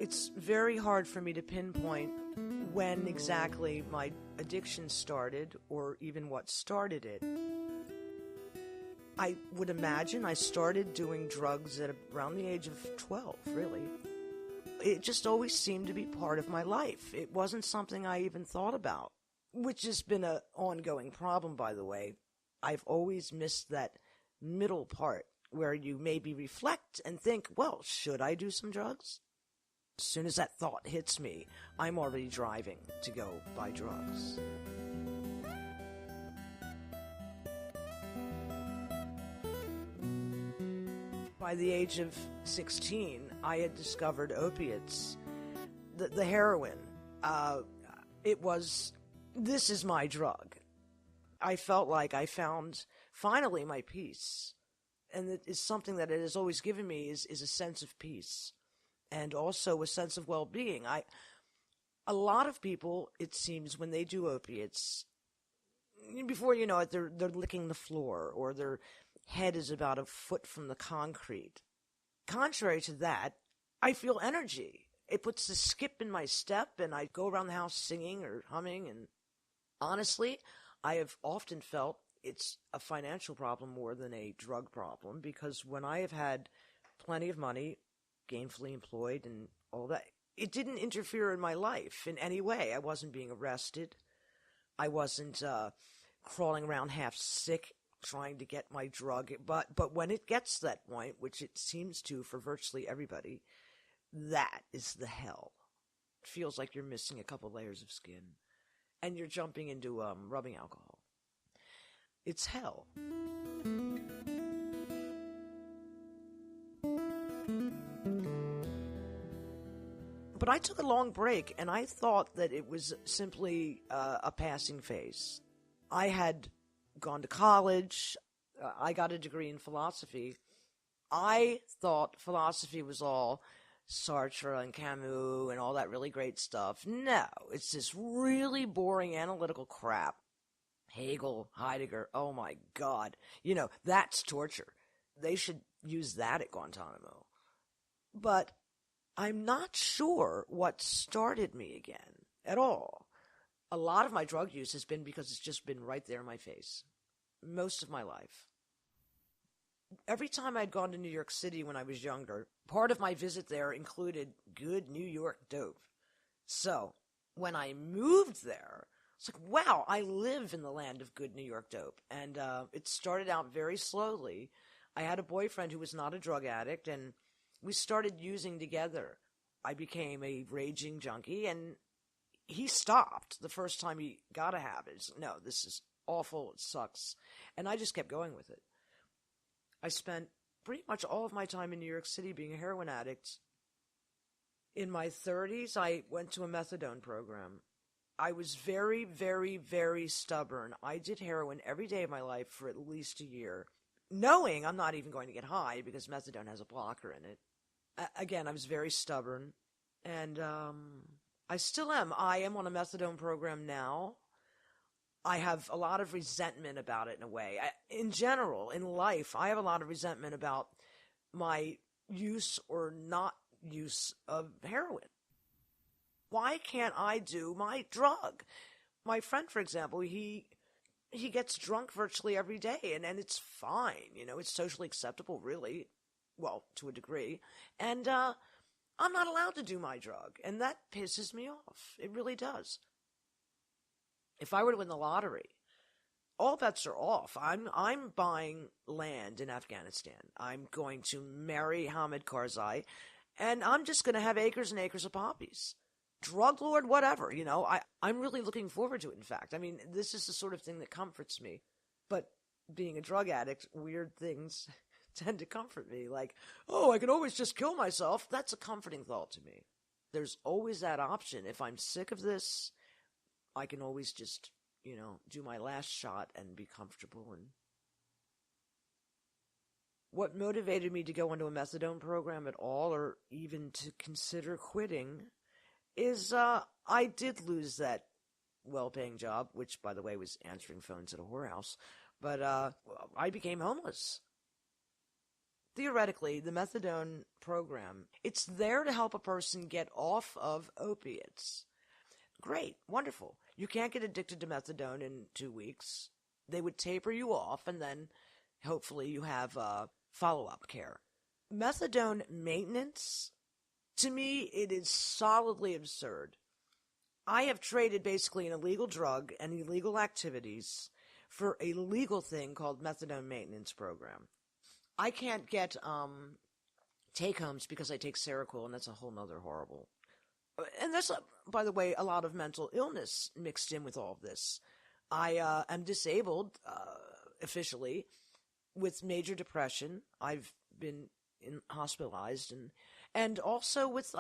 It's very hard for me to pinpoint when exactly my addiction started or even what started it. I would imagine I started doing drugs at around the age of 12, really. It just always seemed to be part of my life. It wasn't something I even thought about, which has been an ongoing problem, by the way. I've always missed that middle part where you maybe reflect and think, well, should I do some drugs? As soon as that thought hits me, I'm already driving to go buy drugs. By the age of 16, I had discovered opiates, the heroin. This is my drug. I felt like I found finally my peace. And it is something that it has always given me is a sense of peace and also a sense of well-being. A lot of people, it seems, when they do opiates, before you know it, they're licking the floor or their head is about a foot from the concrete. Contrary to that, I feel energy. It puts a skip in my step, and I go around the house singing or humming. And honestly, I have often felt it's a financial problem more than a drug problem, because when I have had plenty of money, gainfully employed and all that, it didn't interfere in my life in any way. I wasn't being arrested. I wasn't crawling around half sick trying to get my drug. But when it gets to that point, which it seems to for virtually everybody, that is the hell. It feels like you're missing a couple layers of skin and you're jumping into rubbing alcohol. It's hell. But I took a long break, and I thought that it was simply a passing phase. I had gone to college. I got a degree in philosophy. I thought philosophy was all Sartre and Camus and all that really great stuff. No, it's this really boring analytical crap. Hegel, Heidegger, oh my God. That's torture. They should use that at Guantanamo. But I'm not sure what started me again at all. A lot of my drug use has been because it's just been right there in my face. Most of my life. Every time I'd gone to New York City when I was younger, part of my visit there included good New York dope. So, when I moved there, it's like, wow, I live in the land of good New York dope. And it started out very slowly. I had a boyfriend who was not a drug addict, and we started using together. I became a raging junkie, and he stopped the first time he got a habit. He's like, no, this is awful, it sucks. And I just kept going with it. I spent pretty much all of my time in New York City being a heroin addict. In my 30s, I went to a methadone program. I was very, very, very stubborn. I did heroin every day of my life for at least a year, knowing I'm not even going to get high because methadone has a blocker in it. Again, I was very stubborn, and I still am. I am on a methadone program now. I have a lot of resentment about it in a way. In general, in life, I have a lot of resentment about my use or not use of heroin. Why can't I do my drug? My friend, for example, he gets drunk virtually every day, and it's fine. It's socially acceptable, really. Well, to a degree. And I'm not allowed to do my drug, and that pisses me off. It really does. If I were to win the lottery, all bets are off. I'm buying land in Afghanistan. I'm going to marry Hamid Karzai, and I'm just going to have acres and acres of poppies. Drug lord, whatever, I'm really looking forward to it, in fact. I mean, this is the sort of thing that comforts me. But being a drug addict, weird things tend to comfort me. Like, oh, I can always just kill myself. That's a comforting thought to me. There's always that option. If I'm sick of this, I can always just, do my last shot and be comfortable. And what motivated me to go into a methadone program at all, or even to consider quitting, is I did lose that well-paying job, which, by the way, was answering phones at a whorehouse. But I became homeless. theoretically, the methadone program, it's there to help a person get off of opiates. Great, wonderful. You can't get addicted to methadone in 2 weeks. They would taper you off, and then hopefully you have follow-up care. Methadone maintenance, to me, it is solidly absurd. I have traded basically an illegal drug and illegal activities for a legal thing called methadone maintenance program. I can't get take-homes because I take Seroquel, and that's a whole nother horrible. And there's, by the way, a lot of mental illness mixed in with all of this. I am disabled, officially, with major depression. I've been hospitalized, and also with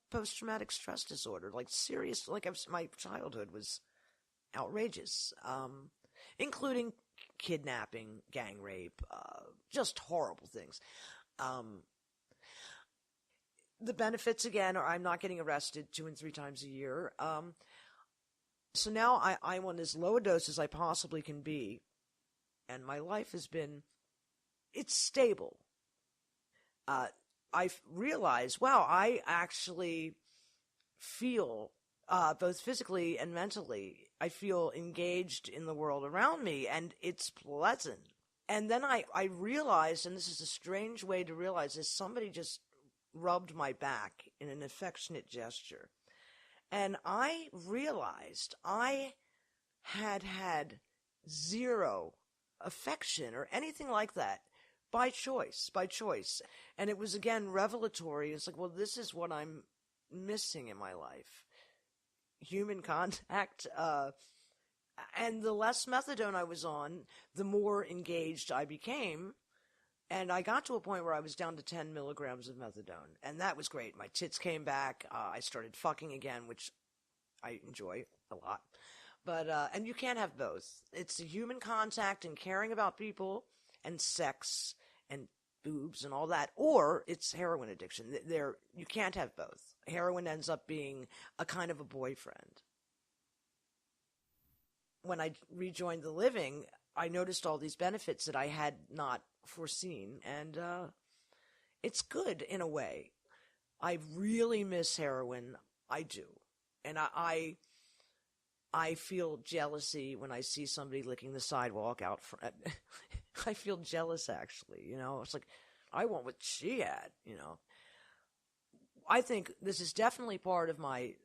post-traumatic stress disorder, like serious, my childhood was outrageous, including kidnapping, gang rape, just horrible things. The benefits, again, are I'm not getting arrested 2 and 3 times a year. So now I'm on as low a dose as I possibly can be, and my life has been, it's stable. I've realized, wow, I actually feel, both physically and mentally, I feel engaged in the world around me, and it's pleasant. And then I realized, and this is a strange way to realize this, somebody just rubbed my back in an affectionate gesture. And I realized I had zero affection or anything like that by choice. And it was, again, revelatory. It's like, well, this is what I'm missing in my life. Human contact. And the less methadone I was on, the more engaged I became. And I got to a point where I was down to 10 milligrams of methadone. And that was great. My tits came back. I started fucking again, which I enjoy a lot. But, and you can't have both. It's the human contact and caring about people and sex and boobs and all that. Or it's heroin addiction. You can't have both. Heroin ends up being a kind of a boyfriend. When I rejoined the living, I noticed all these benefits that I had not foreseen, and it's good in a way. I really miss heroin. I do. And I feel jealousy when I see somebody licking the sidewalk out front. I feel jealous, actually, It's like, I want what she had, I think this is definitely part of my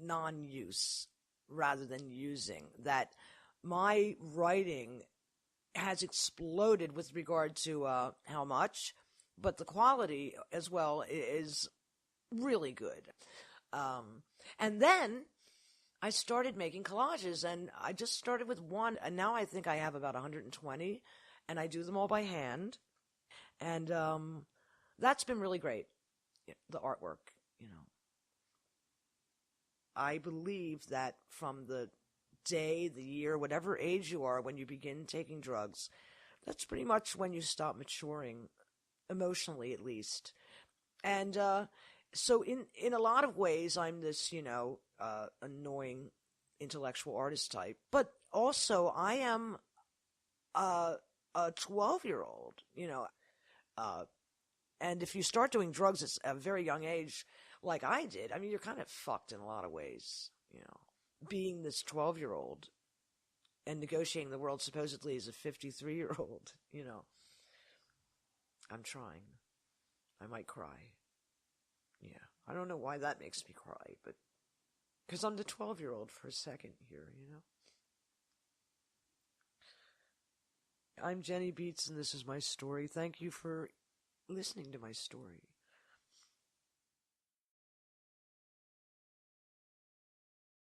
non-use rather than using, that my writing has exploded with regard to how much, but the quality as well is really good. And then I started making collages, and I just started with one, and now I think I have about 120, and I do them all by hand, and that's been really great, the artwork, I believe that from the day, the year, whatever age you are, when you begin taking drugs, that's pretty much when you stop maturing, emotionally at least. And so in a lot of ways, I'm this, annoying intellectual artist type. But also, I am a 12-year-old, and if you start doing drugs at a very young age, like I did, I mean, you're kind of fucked in a lot of ways, being this 12-year-old and negotiating the world supposedly as a 53-year-old, I'm trying. I might cry. Yeah. I don't know why that makes me cry, but because I'm the 12-year-old for a second here, I'm Jenny Beetz, and this is my story. Thank you for listening to my story.